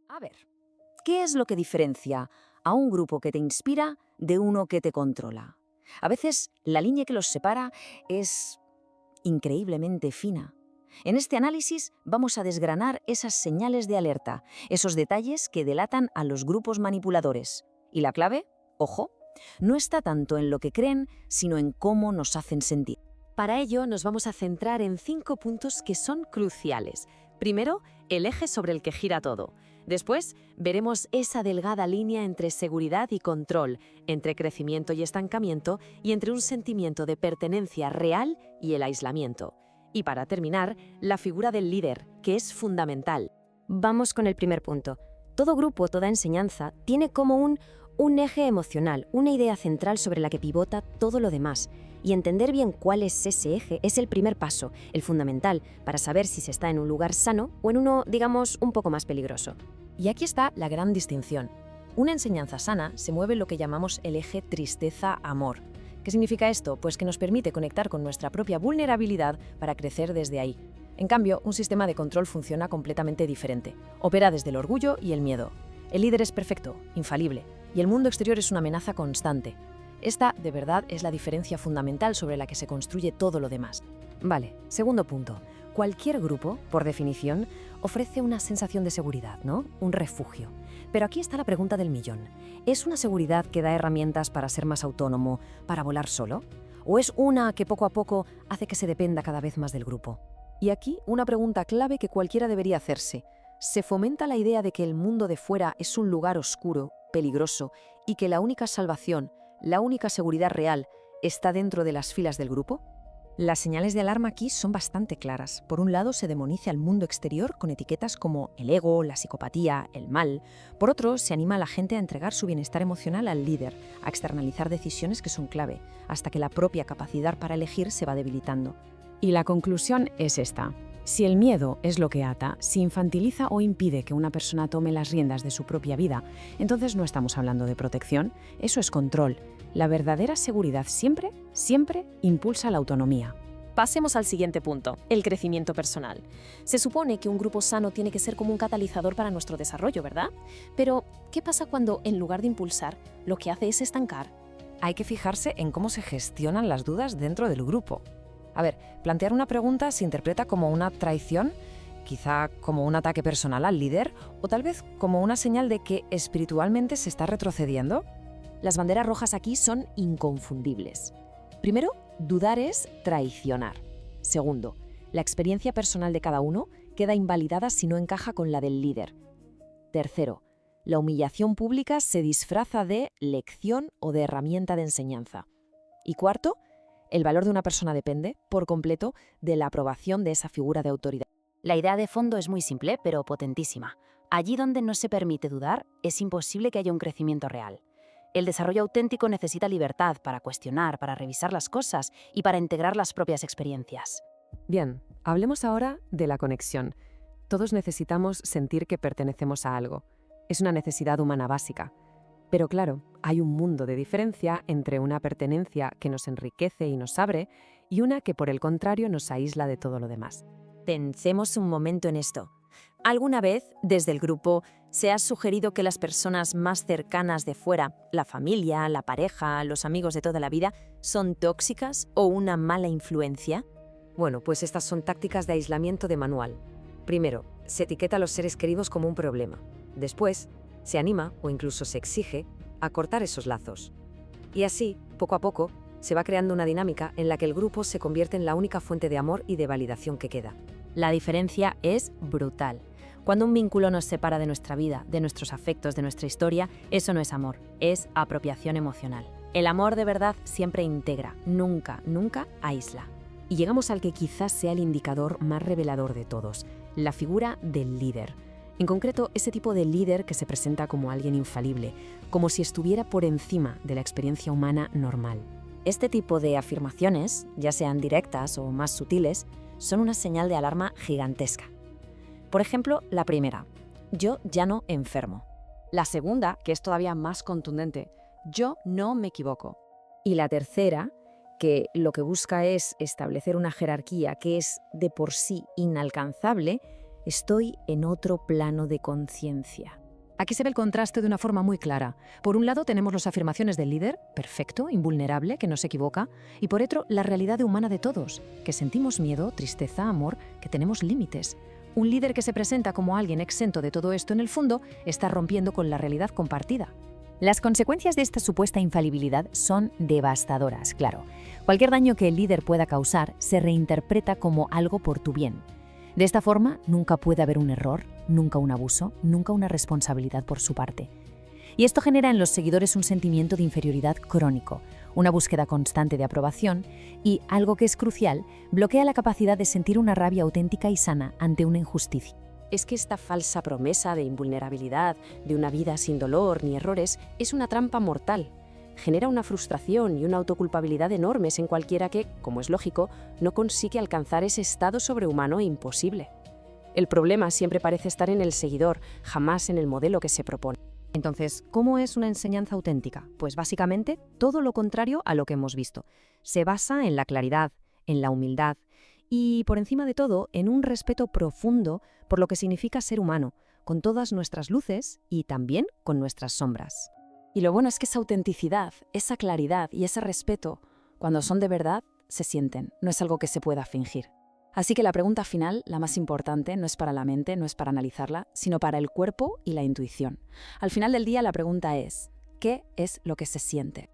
A ver, ¿qué es lo que diferencia a un grupo que te inspira de uno que te controla? A veces la línea que los separa es increíblemente fina. En este análisis vamos a desgranar esas señales de alerta, esos detalles que delatan a los grupos manipuladores. Y la clave, ojo, no está tanto en lo que creen, sino en cómo nos hacen sentir. Para ello nos vamos a centrar en 5 puntos que son cruciales. Primero, el eje sobre el que gira todo. Después, veremos esa delgada línea entre seguridad y control, entre crecimiento y estancamiento y entre un sentimiento de pertenencia real y el aislamiento. Y para terminar, la figura del líder, que es fundamental. Vamos con el primer punto. Todo grupo, toda enseñanza, tiene como un eje emocional, una idea central sobre la que pivota todo lo demás. Y entender bien cuál es ese eje es el primer paso, el fundamental, para saber si se está en un lugar sano o en uno, digamos, un poco más peligroso. Y aquí está la gran distinción. Una enseñanza sana se mueve en lo que llamamos el eje tristeza-amor. ¿Qué significa esto? Pues que nos permite conectar con nuestra propia vulnerabilidad para crecer desde ahí. En cambio, un sistema de control funciona completamente diferente. Opera desde el orgullo y el miedo. El líder es perfecto, infalible, y el mundo exterior es una amenaza constante. Esta, de verdad, es la diferencia fundamental sobre la que se construye todo lo demás. Vale, segundo punto. Cualquier grupo, por definición, ofrece una sensación de seguridad, ¿no? Un refugio. Pero aquí está la pregunta del millón. ¿Es una seguridad que da herramientas para ser más autónomo, para volar solo? ¿O es una que poco a poco hace que se dependa cada vez más del grupo? Y aquí una pregunta clave que cualquiera debería hacerse. ¿Se fomenta la idea de que el mundo de fuera es un lugar oscuro, peligroso, y que la única salvación, la única seguridad real, está dentro de las filas del grupo? Las señales de alarma aquí son bastante claras. Por un lado, se demoniza al mundo exterior con etiquetas como el ego, la psicopatía, el mal. Por otro, se anima a la gente a entregar su bienestar emocional al líder, a externalizar decisiones que son clave, hasta que la propia capacidad para elegir se va debilitando. Y la conclusión es esta. Si el miedo es lo que ata, si infantiliza o impide que una persona tome las riendas de su propia vida, entonces no estamos hablando de protección, eso es control. La verdadera seguridad siempre, siempre impulsa la autonomía. Pasemos al siguiente punto, el crecimiento personal. Se supone que un grupo sano tiene que ser como un catalizador para nuestro desarrollo, ¿verdad? Pero, ¿qué pasa cuando, en lugar de impulsar, lo que hace es estancar? Hay que fijarse en cómo se gestionan las dudas dentro del grupo. A ver, plantear una pregunta se interpreta como una traición, quizá como un ataque personal al líder, o tal vez como una señal de que espiritualmente se está retrocediendo. Las banderas rojas aquí son inconfundibles. Primero, dudar es traicionar. Segundo, la experiencia personal de cada uno queda invalidada si no encaja con la del líder. Tercero, la humillación pública se disfraza de lección o de herramienta de enseñanza. Y cuarto, el valor de una persona depende, por completo, de la aprobación de esa figura de autoridad. La idea de fondo es muy simple, pero potentísima. Allí donde no se permite dudar, es imposible que haya un crecimiento real. El desarrollo auténtico necesita libertad para cuestionar, para revisar las cosas y para integrar las propias experiencias. Bien, hablemos ahora de la conexión. Todos necesitamos sentir que pertenecemos a algo. Es una necesidad humana básica. Pero claro, hay un mundo de diferencia entre una pertenencia que nos enriquece y nos abre y una que por el contrario nos aísla de todo lo demás. Pensemos un momento en esto. ¿Alguna vez, desde el grupo, se ha sugerido que las personas más cercanas de fuera, la familia, la pareja, los amigos de toda la vida, son tóxicas o una mala influencia? Bueno, pues estas son tácticas de aislamiento de manual. Primero, se etiqueta a los seres queridos como un problema. Después, se anima, o incluso se exige, a cortar esos lazos. Y así, poco a poco, se va creando una dinámica en la que el grupo se convierte en la única fuente de amor y de validación que queda. La diferencia es brutal. Cuando un vínculo nos separa de nuestra vida, de nuestros afectos, de nuestra historia, eso no es amor, es apropiación emocional. El amor de verdad siempre integra, nunca, nunca aísla. Y llegamos al que quizás sea el indicador más revelador de todos, la figura del líder. En concreto, ese tipo de líder que se presenta como alguien infalible, como si estuviera por encima de la experiencia humana normal. Este tipo de afirmaciones, ya sean directas o más sutiles, son una señal de alarma gigantesca. Por ejemplo, la primera, yo ya no enfermo. La segunda, que es todavía más contundente, yo no me equivoco. Y la tercera, que lo que busca es establecer una jerarquía que es de por sí inalcanzable, Estoy en otro plano de conciencia. Aquí se ve el contraste de una forma muy clara. Por un lado tenemos las afirmaciones del líder, perfecto, invulnerable, que no se equivoca, y por otro la realidad humana de todos, que sentimos miedo, tristeza, amor, que tenemos límites. Un líder que se presenta como alguien exento de todo esto en el fondo está rompiendo con la realidad compartida. Las consecuencias de esta supuesta infalibilidad son devastadoras, claro. Cualquier daño que el líder pueda causar se reinterpreta como algo por tu bien. De esta forma, nunca puede haber un error, nunca un abuso, nunca una responsabilidad por su parte. Y esto genera en los seguidores un sentimiento de inferioridad crónico, una búsqueda constante de aprobación y, algo que es crucial, bloquea la capacidad de sentir una rabia auténtica y sana ante una injusticia. Es que esta falsa promesa de invulnerabilidad, de una vida sin dolor ni errores, es una trampa mortal. Genera una frustración y una autoculpabilidad enormes en cualquiera que, como es lógico, no consigue alcanzar ese estado sobrehumano e imposible. El problema siempre parece estar en el seguidor, jamás en el modelo que se propone. Entonces, ¿cómo es una enseñanza auténtica? Pues básicamente todo lo contrario a lo que hemos visto. Se basa en la claridad, en la humildad y, por encima de todo, en un respeto profundo por lo que significa ser humano, con todas nuestras luces y también con nuestras sombras. Y lo bueno es que esa autenticidad, esa claridad y ese respeto, cuando son de verdad, se sienten, no es algo que se pueda fingir. Así que la pregunta final, la más importante, no es para la mente, no es para analizarla, sino para el cuerpo y la intuición. Al final del día la pregunta es, ¿qué es lo que se siente?